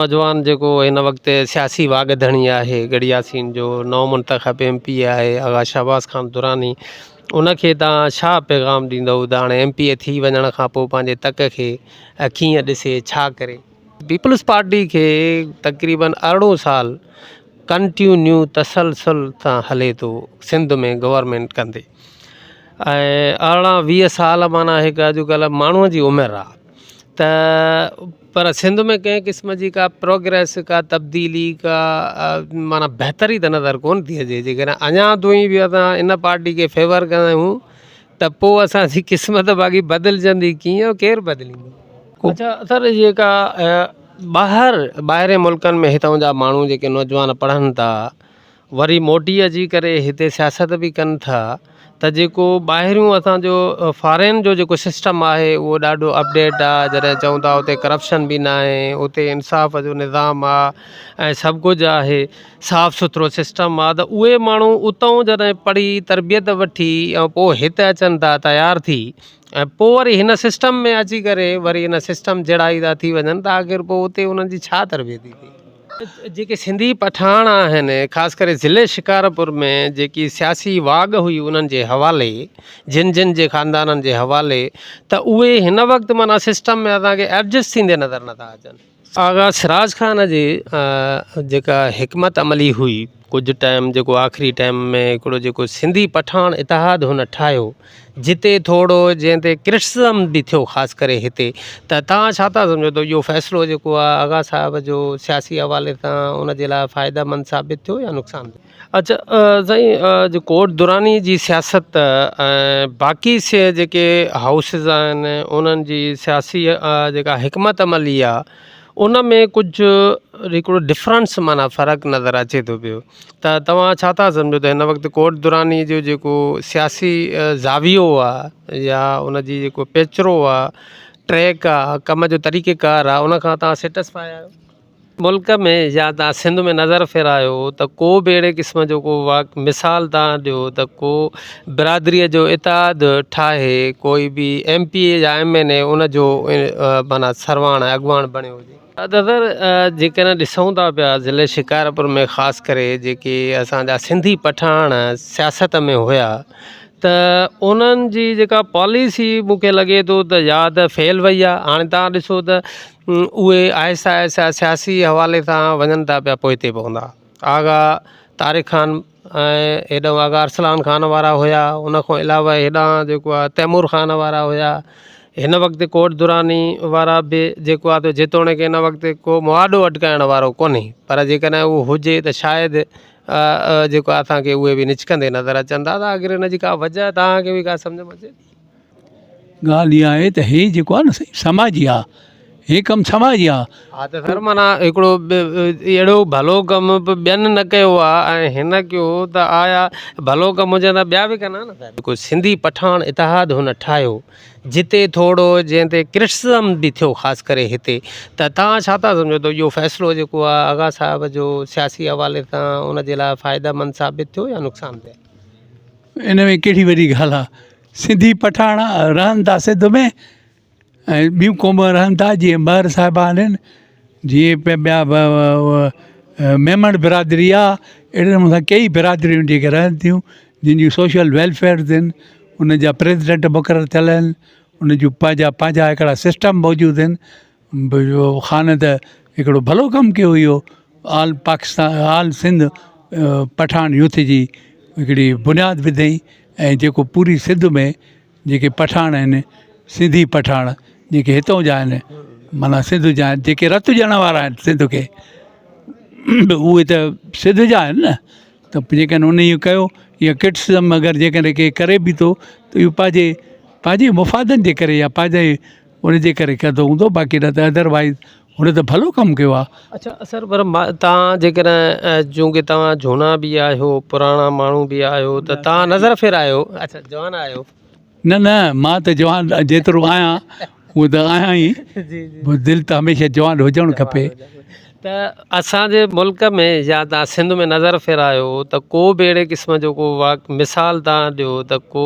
नौजवान जो इन वक्त सियासी वागधणी है गढ़ यासीन जो नओ मुंतखब MP है आगा शहबाज खान दुरानी उनके छा पैगाम दींदव त हाणे MP थी वञण खां पोइ पंहिंजे तक खे कीअं ॾिसे छा करे। पीपल्स पार्टी के तकरीबन 18 साल कंटिन्यू तसलसल सां हले तो सिंध में गवर्नमेंट कंदे 18-20 साल माना एक अॼुकल्ह माण्हूअ जी उमिरि आहे त पर सिंध में कंहिं क़िस्म जी का प्रोग्रेस का तब्दीली का माना बहितरी त नज़र कोन थी अचे। जेकॾहिं अञा ताईं बि असां इन पार्टी के फेवर कंदा आहियूं त पोइ असांजी क़िस्मत बाक़ी बदिलजंदी कीअं केरु बदिलींदो। अच्छा सर जेका ॿाहिरि मुल्कनि में हितां जा माण्हू जेके नौजवान पढ़नि था वरी मोटी अची करे हिते सियासत बि कनि था त जेको ॿाहिरियों असांजो फॉरेन जो जेको सिस्टम आहे उहो ॾाढो अपडेट आहे। जॾहिं चऊं था उते करप्शन बि न आहे, उते इंसाफ़ जो निज़ाम आहे ऐं सभु कुझु आहे, साफ़ु सुथिरो सिस्टम आहे, त उहे माण्हू उतां जॾहिं पढ़ी तरबियत वठी ऐं पोइ हिते अचनि था तयारु थी ऐं पोइ वरी हिन सिस्टम में अची करे वरी हिन सिस्टम जहिड़ा था थी वञनि त आख़िर पोइ उते उन्हनि जी छा तरबियत थी थिए। जेके सिंधी पठाण आहिनि ख़ासि करे ज़िले शिकारपुर में जेकी सियासी वाग हुई उन्हनि जे हवाले जिन जे ख़ानदाननि जे हवाले त उहे हिन वक़्तु माना सिस्टम में असांखे एडजस्ट थींदे नज़र नथा अचनि। आगा सिराज खान जी जेका हिकमत अमली हुई कुझु टाइम जेको आख़िरी टाइम में हिकिड़ो जेको सिंधी पठान इतिहाद हुन ठाहियो जिते थोरो जंहिं ते क्रिटिसिज़म बि थियो ख़ासि करे हिते त तव्हां छा था सम्झो त इहो फ़ैसिलो जेको आहे आगा साहिब जो सियासी हवाले सां उन जे लाइ फ़ाइदेमंद साबित थियो या नुक़सान थियो। अच्छा साईं जो कोट दुरानी जी सियासत ऐं बाक़ी से जेके हाउसिस आहिनि उन्हनि जी सियासी जेका हिकमत अमली आहे उन में कुझु हिकिड़ो डिफरेंस माना फ़र्क़ु नज़र अचे थो पियो त तव्हां छा था सम्झो त हिन वक़्तु कोट दुरानी जो जेको सियासी ज़ावियो आहे या उन जी जेको पेचरो आहे ट्रैक आहे कम जो तरीक़ेकार आहे उन खां तव्हां सेटिस्फाई आहियो मुल्क में या तव्हां सिंध में नज़र फेरायो त को बि अहिड़े क़िस्म जो को मिसाल तव्हां ॾियो त को बिरादरीअ जो इतिहाद ठाहे कोई बि MP या MNA उन जो माना सरवाण अॻुवाण बणियो हुजे। दादा जेकॾहिं ॾिसूं था पिया ज़िले शिकारपुर में ख़ासि करे जेके असांजा सिंधी पठाण सियासत में हुया त उन्हनि जी जेका पॉलिसी मूंखे लॻे थो त या त फेल वई आहे। हाणे तव्हां ॾिसो त उहे आहिस्ता आहिस्ता सियासी हवाले सां वञनि था पिया पोइते पवंदा। आगा तारिक खान ऐं हेॾां आगा अरसलान खान वारा हुया, उन खां अलावा हेॾां जेको आहे तैमूर खान वारा हुया, हिन वक़्तु कोट दुरानी वारा बि जेको आहे त जेतोणीकि हिन वक़्तु को मुआदो अटकाइण वारो कोन्हे पर जेकॾहिं उहो हुजे त शायदि जेको आहे असांखे उहे बि निचकंदे नज़र अचनि था त आख़िर हिन जी का वजह तव्हांखे बि का सम्झ में अचे। ॻाल्हि इहा आहे त हे जेको आहे न समाजी आहे, हे कमु समाजी आहे। हा त सर माना हिकिड़ो अहिड़ो भलो कमु ॿियनि न कयो आहे ऐं हिन कयो त आया भलो कमु हुजे त ॿिया बि कनि न। जेको सिंधी पठान इतिहाद हुन ठाहियो जिते थोरो जंहिं ते क्रिटिसिज़म बि थियो ख़ासि करे हिते त तव्हां छा था सम्झो त इहो फ़ैसिलो जेको आहे आगा साहिब जो सियासी हवाले सां उन जे लाइ फ़ाइदेमंद साबित थियो या नुक़सान थियो। इन में कहिड़ी वॾी ॻाल्हि आहे, सिंधी पठाण रहनि था सिंध में ऐं ॿियूं क़ौम रहनि था जीअं ॿाहिरि साहिबा आहिनि जीअं ॿिया मेमण बिरादरी आहे अहिड़े नमूने सां कई बिरादरियूं जेके रहनि थियूं जिन जूं सोशल वेलफेयर आहिनि उन जा प्रेसिडेंट मुक़ररु थियल आहिनि, उन जूं पंहिंजा हिकिड़ा सिस्टम मौजूदु आहिनि। ख़ान त हिकिड़ो भलो कमु कयो हुयो, all Pakistan all Sindh Pathan youth जी हिकिड़ी बुनियादु विधई ऐं जेको पूरी सिंध में जेके पठान आहिनि सिंधी पठान जेके हितां जा आहिनि माना सिंध जा जेके रत ॾियण वारा आहिनि सिंध खे उहे त सिंध जा आहिनि न त जेकॾहिं उन इहो कयो या क्रिटिसिज़म अगरि जेकॾहिं के करे बि थो त इहो पंहिंजे मुफ़ादनि जे करे या पंहिंजे उन जे करे कंदो हूंदो, बाक़ी न त अदरवाइज़ हुन त भलो कमु कयो आहे। अच्छा सर पर तव्हां जेकॾहिं चूंकि तव्हां झूना बि आहियो पुराणा माण्हू बि आहियो त तव्हां नज़र फेरायो। अच्छा जवान आहियो? न मां त जवान जेतिरो आहियां उहो त आहियां ई, दिलि त हमेशह जवान हुजणु खपे। त असांजे मुल्क में या तव्हां सिंध में नज़र फेरायो त को बि अहिड़े क़िस्म जो को मिसाल तव्हां ॾियो त को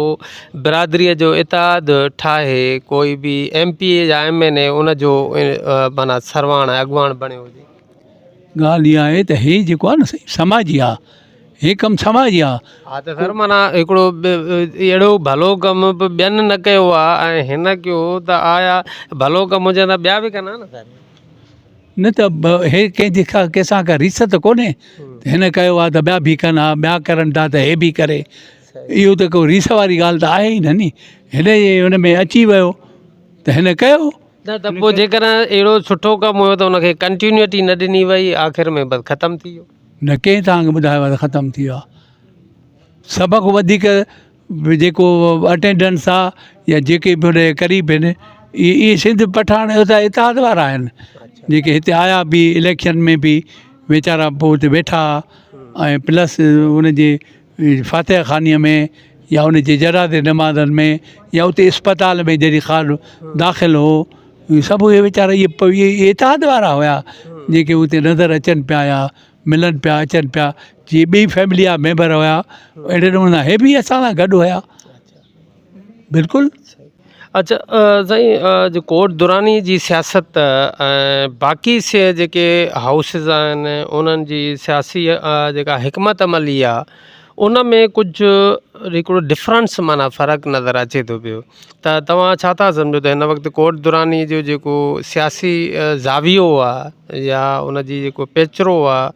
बिरादरीअ जो इतिहाद ठाहे कोई बि MP या MNA उन जो माना सरवाण अॻुवाण बणियो हुजे। ॻाल्हि इहा आहे त हे जेको आहे न समाजी आहे, हे कमु समाजी आहे। हा त सर माना हिकिड़ो अहिड़ो भलो कमु बि ॿियनि न कयो आहे ऐं हिन कयो त आया भलो कमु हुजे त ॿिया बि कंदा न सर। न त हे कंहिंजे कंहिंसां का रीस त कोन्हे, हिन कयो आहे त ॿिया बि कनि, हा ॿिया करनि था त हे बि करे, इहो त को रीस वारी ॻाल्हि त आहे ई न नी। हिन जे हुन में अची वियो त हिन कयो। न त पोइ जेकर अहिड़ो सुठो कमु हुयो त हुनखे कंटिन्यूटी न ॾिनी वई, आख़िर में बसि ख़तमु थी वियो। न कंहिं तव्हांखे ॿुधायो आहे त ख़तमु थी वियो आहे। सभ खां वधीक जेको अटेंडेंस आहे या जेके बि हुन क़रीब आहिनि, इहे सिंध पठान त इतिहाद वारा आहिनि, जेके हिते आया बि इलेक्शन में बि वीचारा पोइ हुते वेठा, ऐं प्लस हुनजे फातिहा खानीअ में या हुनजे जनाज़े नमाज़नि में या उते इस्पताल में जॾहिं ख़ान दाख़िल हो, सभु इहे वीचारा इहे इतिहाद वारा हुया जेके उते नज़र अचनि पिया या मिलनि पिया अचनि पिया। जीअं ॿी फैमिली जा मेंबर हुया, अहिड़े नमूने हे बि असां सां गॾु हुया बिल्कुलु। अच्छा साईं, जो कोट दुरानी जी सियासत ऐं बाक़ी से जेके हाउसिस आहिनि उन्हनि जी सियासी जेका हिकमत अमली आहे उन में कुझु हिकिड़ो डिफरेंस माना फ़र्क़ु नज़र अचे थो पियो, त तव्हां छा था सम्झो त हिन वक़्तु कोट दुरानी जो जेको सियासी ज़ावियो आहे या उनजी जेको पेचरो आहे,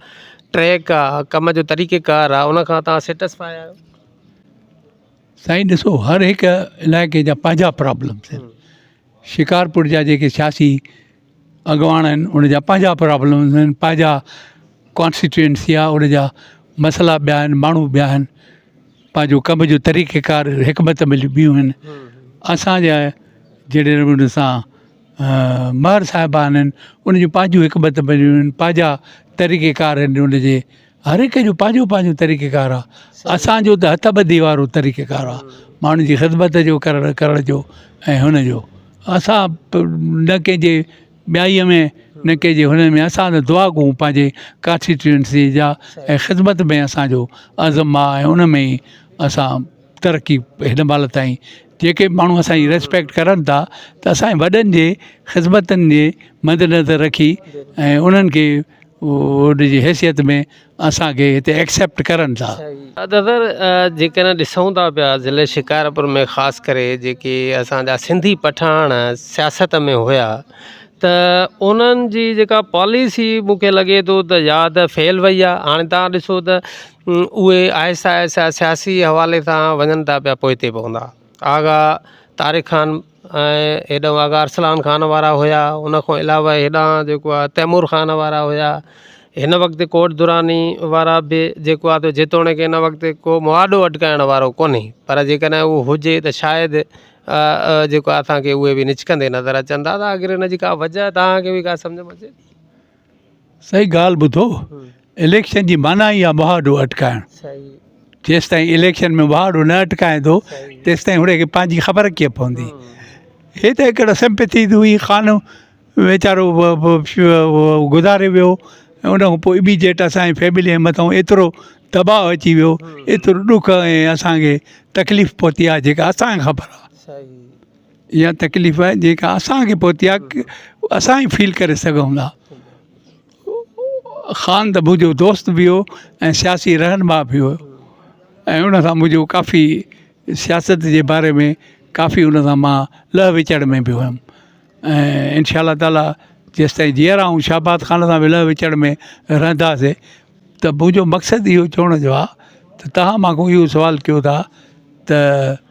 ट्रैक आहे, कम जो तरीक़ेकार आहे, उन खां तव्हां सेटिस्फाई आहियो? साईं ॾिसो, हर हिकु इलाइक़े जा पंहिंजा प्रॉब्लम्स आहिनि। शिकारपुर जा जेके सियासी अॻवान आहिनि उन जा पंहिंजा प्रॉब्लम्स आहिनि, पंहिंजा कॉन्स्टिट्यूएंसी आहे, उन जा मसइला ॿिया आहिनि, माण्हू ॿिया आहिनि, पंहिंजो कम जो तरीक़ेकार हिकमत मिलियूं ॿियूं आहिनि। असांजा जहिड़े नमूने सां महर साहिबान आहिनि, उन जूं पंहिंजूं हिकमत मिलियूं आहिनि, पंहिंजा तरीक़ेकार आहिनि, उनजे हर हिक जो पंहिंजो पंहिंजो तरीक़ेकार आहे। असांजो त हथ ॿधी वारो तरीक़ेकार आहे, माण्हुनि जी ख़िदमत जो करण जो ऐं हुनजो। असां न कंहिंजे ॿियाईअ में न कंहिंजे हुन में, असां त दुआ कयूं पंहिंजे कॉन्स्टिट्यूएंसी जा ऐं ख़िदमत में असांजो अज़म आहे, ऐं उन में ई असां तरक़ी हिन महिल ताईं जेके माण्हू असांजी रेस्पेक्ट करनि था त असांजे वॾनि जे ख़िदमतनि जे मद्देनज़र रखी ऐं उन्हनि खे उनजी हैसियत में असांखे हिते एक्सेप्ट करनि था। दादा जेकॾहिं ॾिसूं था पिया ज़िले शिकारपुर में ख़ासि करे जेके असांजा सिंधी पठाण सियासत में हुया, त उन्हनि जी जेका पॉलिसी मूंखे लॻे थो त या त फेल वई आहे। हाणे तव्हां ॾिसो त उहे आहिस्ता आहिस्ता सियासी हवाले सां वञनि था पिया पोइते पवंदा। आगा तारिक ख़ान ऐं हेॾां आगा अरसलान ख़ान वारा हुया, उन खां अलावा हेॾां जेको आहे तैमूर ख़ान वारा हुया, हिन वक़्तु कोट दुरानी वारा बि जेको आहे त जेतोणीकि हिन वक़्तु को मुआदो अटकाइण वारो कोन्हे, पर जेकॾहिं उहो हुजे त शायदि जेको आहे असांखे उहे बि निचकंदे नज़र अचनि था। त आख़िर हिन जी का वजह तव्हांखे बि का सम्झ में अचे? सही ॻाल्हि ॿुधो, इलेक्शन जी माना ई आहे मुआदो अटकाइणु। जेसि ताईं इलेक्शन में मुआदो न अटकाए थो तेसि ताईं हुनखे पंहिंजी ख़बर कीअं पवंदी। हे त हिकिड़ा सिंपैथी हुई, ख़ान वीचारो गुज़ारे वियो, ऐं उन खां पोइ इमीजिएट असांजी फैमिली जे मथां एतिरो दबाव अची वियो, एतिरो ॾुख ऐं असांखे तकलीफ़ पहुती आहे जेका असांखे ख़बर आहे। इहा तकलीफ़ आहे जेका असांखे पहुती आहे, असां ई फील करे सघूं था। ख़ान त मुंहिंजो दोस्त बि हो ऐं सियासी रहनुमा बि हुयो, ऐं उन सां मुंहिंजो काफ़ी सियासत जे बारे में काफ़ी उन सां मां लह विचड़ में बि हुयुमि, ऐं इंशा अल्लाह ताला जेसि ताईं जीअर ऐं शाबाद ख़ान सां बि लह विचड़ में रहंदासीं। त मुंहिंजो मक़सदु इहो चवण जो आहे त तव्हां मांखां इहो सुवालु कयो था त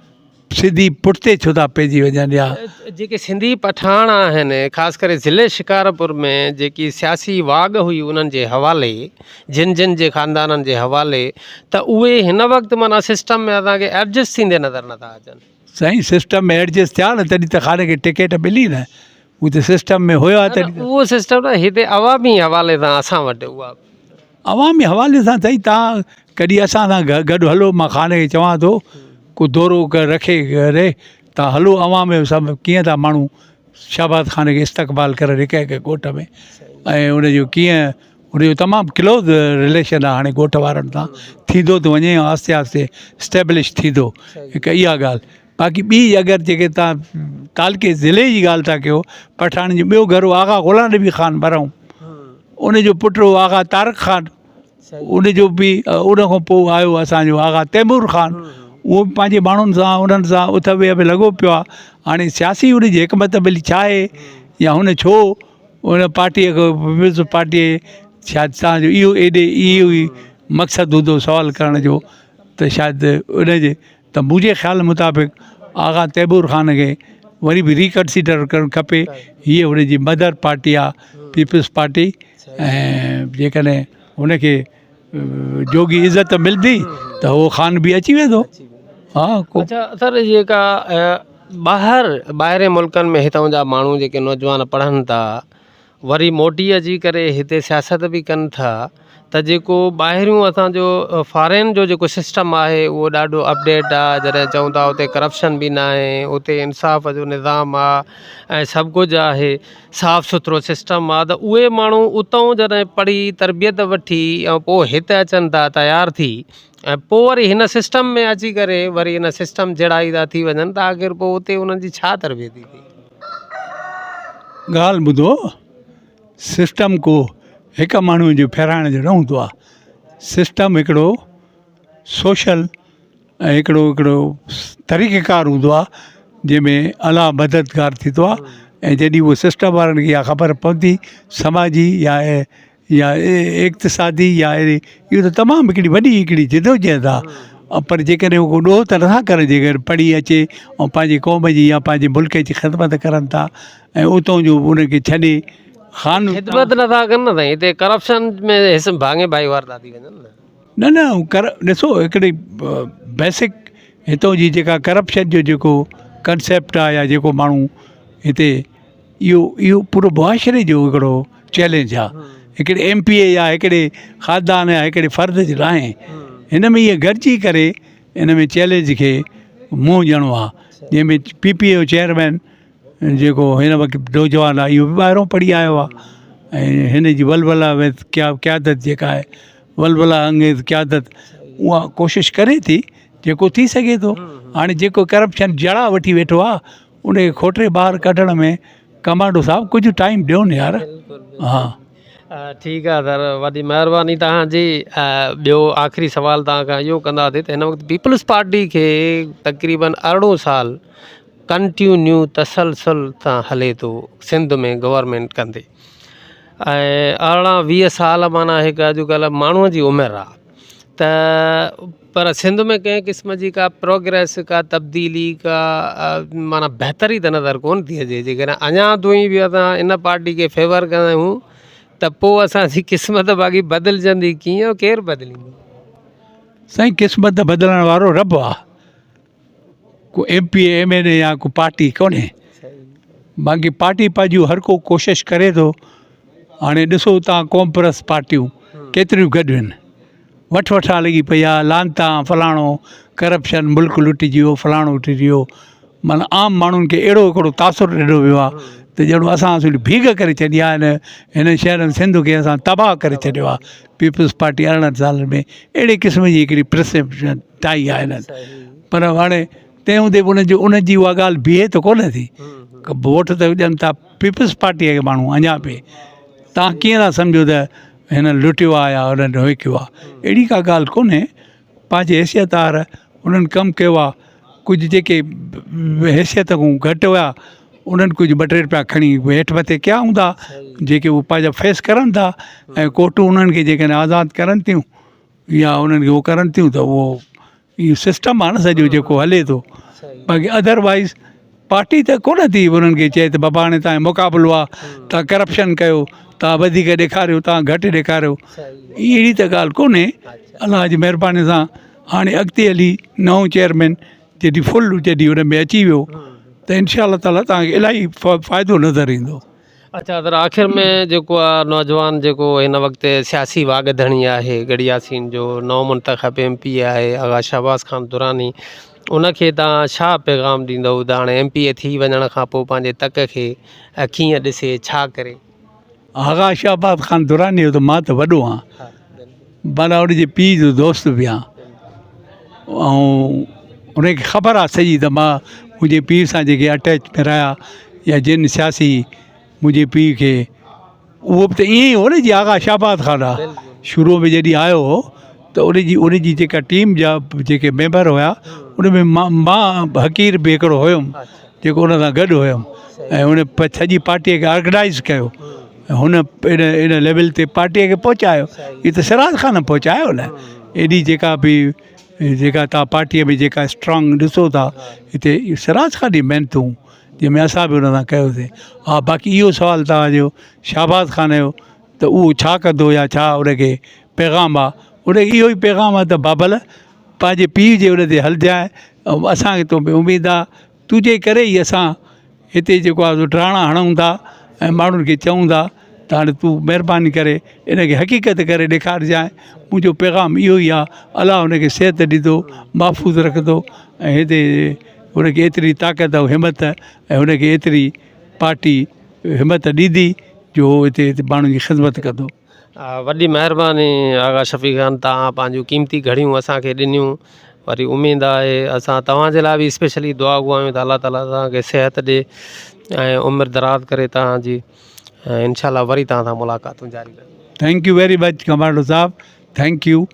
सिंधी पुठिते छो था पइजी वञनि, या जेके सिंधी पठाण आहिनि ख़ासि करे ज़िले शिकारपुर में जेकी सियासी वाग हुई उन्हनि जे हवाले, जिन जिन जे ख़ानदाननि जे हवाले, त उहे हिन वक़्तु माना सिस्टम में असांखे एडजस्ट थींदे नज़र नथा अचनि। साईं सिस्टम में एडजस्ट थिया न तॾहिं त ख़ान खे टिकट मिली न, उहो त सिस्टम में हुयो आहे तॾहिं। उहो सिस्टम न हिते अवामी हवाले सां असां वटि उहा अवामी हवाले सां साईं तव्हां कॾहिं असां सां गॾु हलो, मां ख़ान खे चवां थो को दौरो रखे करे तव्हां हलो अवाम में, सभु कीअं था माण्हू शाबाद ख़ान खे इस्तक़बाल करे हिकु हिकु ॻोठ में, ऐं उनजो कीअं उनजो तमामु क्लोज़ रिलेशन आहे हाणे ॻोठ वारनि सां, थींदो थो वञे, आहिस्ते आहिस्ते स्टेब्लिश थींदो। हिकु इहा ॻाल्हि। बाक़ी ॿी अगरि जेके तव्हां कालके ज़िले जी ॻाल्हि था कयो, पठाण जो ॿियो घर आगा ग़ुलाम नबी ख़ान बरऊं, उनजो पुटु आगा तारक ख़ान, उनजो बि उन खां पोइ आयो असांजो आगा तैमूर ख़ान, उहो बि पंहिंजे माण्हुनि सां उन्हनि सां उथ वेह में लॻो पियो आहे। हाणे सियासी उनजी हिकमत अमली छा आहे या हुन छो उन पार्टीअ खे पीपल्स पार्टीअ शायदि तव्हांजो इहो ई मक़सदु हूंदो सुवाल करण जो, त शायदि उनजे त मुंहिंजे ख़्याल मुताबिक़ आगा तैमूर ख़ान खे वरी बि रिकंसीडर करणु खपे। हीअ हुनजी मदर पार्टी आहे पीपल्स पार्टी, ऐं जेकॾहिं हुनखे जोगी इज़त मिलंदी त उहो ख़ान बि अची वेंदो। हा अच्छा सर, जेका ॿाहिरि मुल्कनि में हितां जा माण्हू जेके नौजवान पढ़नि था वरी मोटी अची करे हिते सियासत बि कनि था, त जेको ॿाहिरियों असांजो फॉरेन जो जेको सिस्टम आहे उहो ॾाढो अपडेट आहे। जॾहिं चऊं था उते करप्शन बि न आहे, उते इंसाफ़ जो निज़ाम आहे ऐं सभु कुझु आहे, साफ़ सुथिरो सिस्टम आहे, त उहे माण्हू उतां जॾहिं पढ़ी तरबियत वठी ऐं पोइ हिते अचनि था तयारु थी, ऐं पोइ वरी हिन सिस्टम में अची करे वरी हिन सिस्टम जहिड़ा ई था थी वञनि, त आख़िर पोइ उते उन्हनि जी छा तरबियत थी थिए? ॻाल्हि ॿुधो, सिस्टम को हिकु माण्हूअ जो फेराइण जो न हूंदो आहे। सिस्टम हिकिड़ो सोशल ऐं हिकिड़ो तरीक़ेकार हूंदो आहे जंहिंमें अलाह मददगार थींदो आहे। ऐं जॾहिं उहो सिस्टम वारनि खे इहा ख़बर पवंदी समाजी या इक़्तिसादी या इहो त तमामु हिकिड़ी वॾी हिकिड़ी जिदोजहद आहे। पर जेकॾहिं उहो ॾोह त नथा करनि, जेकॾहिं पढ़ी अचे ऐं पंहिंजे क़ौम जी या पंहिंजे मुल्क जी ख़िदमत करनि था ऐं उतां जो उनखे छॾे ख़ान ख़िदमत नथा कनि न साईं, हिते करप्शन में हिस भाङे भाईवार था थी वञनि न। ॾिसो हिकिड़ी बेसिक हितां जी जेका करप्शन जो जेको कंसेप्ट आहे या जेको माण्हू हिते इहो पूरो मुआशिरे जो हिकिड़ो चैलेंज आहे। हिकिड़े MP या हिकिड़े ख़ानदान या हिकिड़े फ़र्द जे लाइ हिन में इहे गॾिजी करे हिन में चैलेंज खे मुंहुं ॾियणो आहे, जंहिंमें PPA जो चेयरमैन जेको हिन वक़्तु नौजवान आहे इहो बि ॿाहिरों पढ़ी आयो आहे ऐं हिन जी वलवला विद क़यादत जेका आहे वलवला अंगेज़ क़यादत उहा कोशिशि करे थी जेको थी सघे थो। हाणे जेको करप्शन जड़ा वठी वेठो आहे उनखे खोटरे ॿाहिरि कढण में कमांडो साहब कुझु टाइम ॾियो न यार। हा ठीकु आहे सर, वॾी महिरबानी तव्हांजी। ॿियो आख़िरी सवाल तव्हां खां इहो कंदासीं त हिन वक़्तु पीपल्स पार्टी खे तक़रीबन 18 साल कंटिन्यू तसलसल सां हले थो सिंध में गवर्नमेंट कंदे, ऐं 18-20 साल माना हिकु अॼुकल्ह माण्हूअ जी उमिरि आहे, त पर सिंध में कंहिं क़िस्म जी का प्रोग्रेस का तब्दीली का माना बहितरी त नज़र कोन थी अचे। जेकॾहिं अञा ताईं बि असां इन पार्टी खे फेवर कंदा आहियूं त पोइ असांजी क़िस्मत बाक़ी बदिलजंदी कीअं, केरु बदिलींदो? साईं क़िस्मत बदिलण वारो रब आहे, को MP MLA या को पार्टी कोन्हे। बाक़ी पार्टी पंहिंजूं हर को कोशिशि करे थो। हाणे ॾिसो तव्हां कॉम्प्रेस पार्टियूं केतिरियूं गॾु आहिनि, वठा लॻी पई आहे, लानता फलाणो करप्शन मुल्क लुटिजी वियो फलाणो लुटिजी वियो। माना आम माण्हुनि खे अहिड़ो हिकिड़ो तासुरु ॾिनो वियो आहे त ॼणो असां असुली भीग करे छॾी आहे। हिन शहर सिंध खे असां तबाह करे छॾियो आहे। पीपल्स पार्टी 18 सालनि में अहिड़े क़िस्म जी हिकिड़ी परसेप्शन ठाही आहे हिननि। पर हाणे तंहिं हूंदे बि उनजी उहा ॻाल्हि बीहे त कोन थी। वोट त ॾियनि था पीपल्स पार्टीअ खे माण्हू अञा बि। तव्हां कीअं था सम्झो त हिन लुटियो आहे या हुननि हो कयो आहे? अहिड़ी का ॻाल्हि कोन्हे। पंहिंजे हैसियत वार उन्हनि कमु कयो आहे। कुझु जेके हैसियत खां घटि हुया उन्हनि कुझु 2-3 रुपया खणी हेठि मथे कया हूंदा जेके उहे पंहिंजा फेस करनि था, ऐं कोर्टूं उन्हनि खे जेकॾहिं आज़ादु करनि थियूं या उन्हनि खे उहो करनि थियूं त उहो इहो सिस्टम आहे न सॼो जेको हले थो। बाक़ी अदरवाइज़ पार्टी त कोन थी उन्हनि खे चए त बाबा हाणे तव्हांजो मुक़ाबिलो आहे, तव्हां करप्शन कयो, तव्हां वधीक ॾेखारियो, तव्हां घटि ॾेखारियो, अहिड़ी त ॻाल्हि कोन्हे। अलाह जी महिरबानी सां हाणे अॻिते हली नओं चेयरमैन जॾहिं फुल जॾहिं हुन में अची वियो त इनशा अल्लाह ताला तव्हांखे इलाही फ़ाइदो नज़र ईंदो। अच्छा सर, आख़िर में जेको आहे नौजवान जेको हिन वक़्तु सियासी वागधणी आहे गड़ियासीन जो नओं मुंतख़ब MP आहे आगा शहबाज़ ख़ान दुरानी, उनखे तव्हां छा पैगाम ॾींदव त हाणे MP थी वञण खां पोइ पंहिंजे तक खे कीअं ॾिसे, छा करे? आगा शहबाज़ ख़ान दुरानी जो त मां त वॾो आहियां, माना उनजे पीउ जो दोस्त बि आहियां, ऐं उनखे ख़बर आहे सॼी त मां मुंहिंजे पीउ सां जेके अटैच में रहिया या जिन सियासी मुंहिंजे पीउ खे उहो बि त ईअं ई हो न, जीअं आगा शाबाद ख़ान आहे, शुरू में जॾहिं आयो हो त उन जी जेका टीम जा जेके मेंबर हुया उन में मां हकीर बि हिकिड़ो हुयुमि जेको उन सां गॾु हुयुमि ऐं उन सॼी पार्टीअ खे ऑर्गेनाइज़ कयो ऐं हुन इन लेवल ते पार्टीअ खे पहुचायो। इहो त सिराज ख़ान पहुचायो न। एॾी जेका बि जेका तव्हां पार्टीअ में जेका स्ट्रॉन्ग ॾिसो था हिते, इहो सिराज ख़ान जी महिनतूं जंहिंमें असां बि हुन सां कयोसीं। हा, बाक़ी इहो सुवालु तव्हांजो शाहबाज़ ख़ान जो त उहो छा कंदो या छा उनखे पैगाम आहे, उनखे इहो ई पैगाम आहे त बाबल पंहिंजे पीउ जे उन ते हलिजांइ ऐं असांखे तो में उमेदु आहे, तुंहिंजे करे ई असां हिते जेको आहे डराणा हणूं था ऐं माण्हुनि खे चऊं था त हाणे तूं महिरबानी करे इनखे हक़ीक़त करे ॾेखारिजांइ। मुंहिंजो पैगाम इहो ई आहे, अलाह हुनखे सिहत ॾींदो, महफ़ूज़ रखंदो ऐं हिते हुनखे एतिरी ताक़त ऐं हिमत ऐं हुनखे एतिरी पार्टी हिमत ॾींदी जो हिते माण्हुनि जी ख़िदमत कंदो। वॾी महिरबानी आगा शफ़ी ख़ान, तव्हां पंहिंजूं क़ीमती घड़ियूं असांखे ॾिनियूं। वरी उमेदु आहे असां तव्हांजे लाइ बि स्पेशली दुआ घुरायूं त अलाह ताला तव्हांखे सिहत ॾिए ऐं उमिरि दराज़ करे तव्हांजी, ऐं इंशाल्लाह वरी तव्हां सां मुलाक़ातूं जारी रहे। Thank you very much commando साहब, थैंक यू।